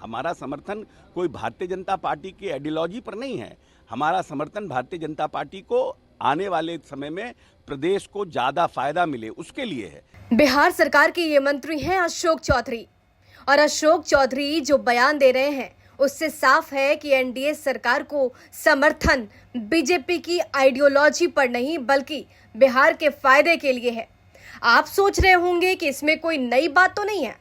हमारा समर्थन कोई भारतीय जनता पार्टी की आइडियोलॉजी पर नहीं है। हमारा समर्थन भारतीय जनता पार्टी को आने वाले समय में प्रदेश को ज्यादा फायदा मिले उसके लिए है। बिहार सरकार के ये मंत्री हैं अशोक चौधरी, और अशोक चौधरी जो बयान दे रहे हैं उससे साफ है कि एनडीए सरकार को समर्थन बीजेपी की आइडियोलॉजी पर नहीं बल्कि बिहार के फायदे के लिए है। आप सोच रहे होंगे कि इसमें कोई नई बात तो नहीं है।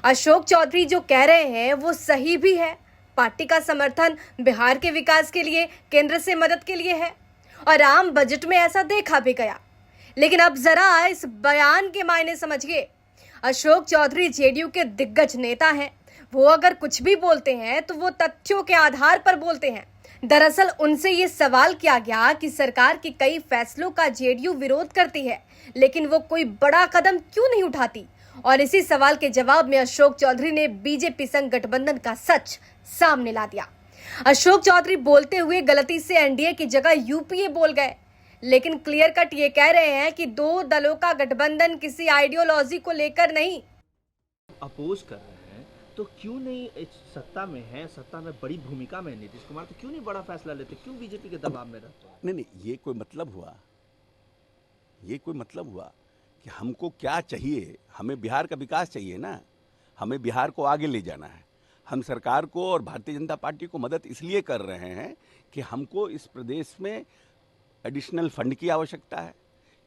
अशोक चौधरी जो कह रहे हैं वो सही भी है। पार्टी का समर्थन बिहार के विकास के लिए, केंद्र से मदद के लिए है और आम बजट में ऐसा देखा भी गया। लेकिन अब जरा इस बयान के मायने समझिए। अशोक चौधरी जेडीयू के दिग्गज नेता हैं। वो अगर कुछ भी बोलते हैं तो वो तथ्यों के आधार पर बोलते हैं। दरअसल उनसे ये सवाल किया गया कि सरकार के कई फैसलों का जेडीयू विरोध करती है, लेकिन वो कोई बड़ा कदम क्यों नहीं उठाती। और इसी सवाल के जवाब में अशोक चौधरी ने बीजेपी संग गठबंधन का सच सामने ला दिया। अशोक चौधरी बोलते हुए गलती से एनडीए की जगह यूपीए बोल गए, लेकिन क्लियर कट ये कह रहे हैं कि दो दलों का गठबंधन किसी आइडियोलॉजी को लेकर नहीं। अपोज कर रहे हैं तो क्यों नहीं सत्ता में है, सत्ता में बड़ी भूमिका में नीतीश कुमार, तो क्यों नहीं बड़ा फैसला लेते, क्यों बीजेपी के दबाव में रहते हैं? नहीं, ये कोई मतलब हुआ? ये कोई मतलब हुआ कि हमको क्या चाहिए? हमें बिहार का विकास चाहिए ना, हमें बिहार को आगे ले जाना है। हम सरकार को और भारतीय जनता पार्टी को मदद इसलिए कर रहे हैं कि हमको इस प्रदेश में एडिशनल फंड की आवश्यकता है,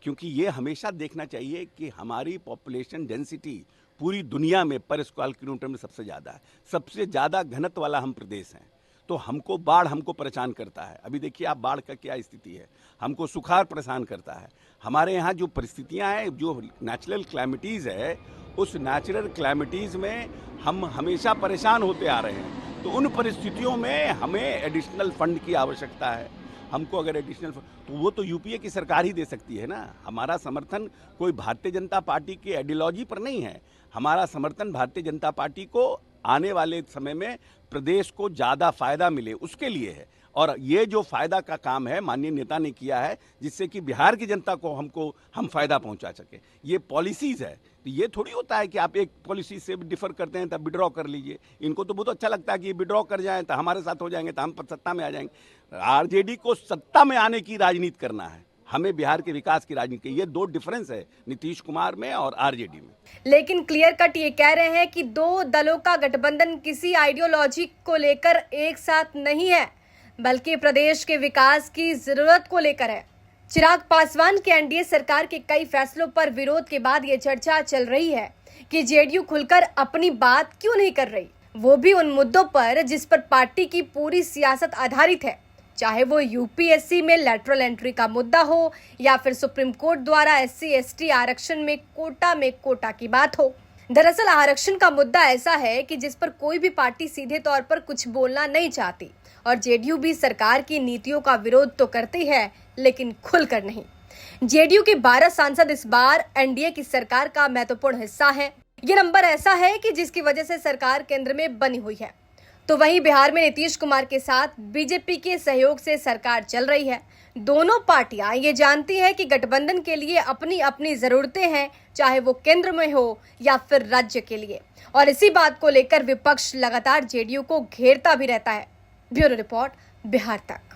क्योंकि ये हमेशा देखना चाहिए कि हमारी पॉपुलेशन डेंसिटी पूरी दुनिया में पर स्क्वायर किलोमीटर में सबसे ज़्यादा है, सबसे ज़्यादा घनत्व वाला हम प्रदेश हैं। तो हमको बाढ़ हमको परेशान करता है। अभी देखिए आप बाढ़ का क्या स्थिति है, हमको सुखाड़ परेशान करता है। हमारे यहाँ जो परिस्थितियाँ हैं, जो नेचुरल क्लाइमेटीज़ है, उस नेचुरल क्लाइमेटीज़ में हम हमेशा परेशान होते आ रहे हैं। तो उन परिस्थितियों में हमें एडिशनल फंड की आवश्यकता है। हमको अगर एडिशनल तो वो तो यूपीए की सरकार ही दे सकती है ना। हमारा समर्थन कोई भारतीय जनता पार्टी की आइडियोलॉजी पर नहीं है। हमारा समर्थन भारतीय जनता पार्टी को आने वाले समय में प्रदेश को ज़्यादा फायदा मिले उसके लिए है। और ये जो फायदा का काम है माननीय नेता ने किया है, जिससे कि बिहार की जनता को हम फायदा पहुंचा सके। ये पॉलिसीज़ है, तो ये थोड़ी होता है कि आप एक पॉलिसी से डिफर करते हैं तब विड्रॉ कर लीजिए। इनको तो बहुत अच्छा लगता है कि विड्रॉ कर जाएं तो हमारे साथ हो जाएंगे, तो हम सत्ता में आ जाएंगे। आरजेडी को सत्ता में आने की राजनीति करना है, हमें बिहार के विकास की राजनीति। ये दो डिफरेंस है नीतीश कुमार में और आरजेडी में। लेकिन क्लियर कट ये कह रहे हैं कि दो दलों का गठबंधन किसी आइडियोलॉजी को लेकर एक साथ नहीं है, बल्कि प्रदेश के विकास की जरूरत को लेकर है। चिराग पासवान के एनडीए सरकार के कई फैसलों पर विरोध के बाद ये चर्चा चल रही है कि जेडीयू खुलकर अपनी बात क्यों नहीं कर रही, वो भी उन मुद्दों पर जिस पर पार्टी की पूरी सियासत आधारित है, चाहे वो यूपीएससी में लैटरल एंट्री का मुद्दा हो या फिर सुप्रीम कोर्ट द्वारा SC/ST आरक्षण में कोटा की बात हो। दरअसल आरक्षण का मुद्दा ऐसा है कि जिस पर कोई भी पार्टी सीधे तौर पर कुछ बोलना नहीं चाहती, और जेडीयू भी सरकार की नीतियों का विरोध तो करती है, लेकिन खुलकर नहीं। जेडीयू के 12 सांसद इस बार एनडीए की सरकार का महत्वपूर्ण हिस्सा हैं। ये नंबर ऐसा है कि जिसकी वजह से सरकार केंद्र में बनी हुई है। तो वहीं बिहार में नीतीश कुमार के साथ बीजेपी के सहयोग से सरकार चल रही है। दोनों पार्टियां ये जानती है कि गठबंधन के लिए अपनी अपनी जरूरतें हैं, चाहे वो केंद्र में हो या फिर राज्य के लिए। और इसी बात को लेकर विपक्ष लगातार जेडीयू को घेरता भी रहता है। ब्यूरो रिपोर्ट, बिहार तक।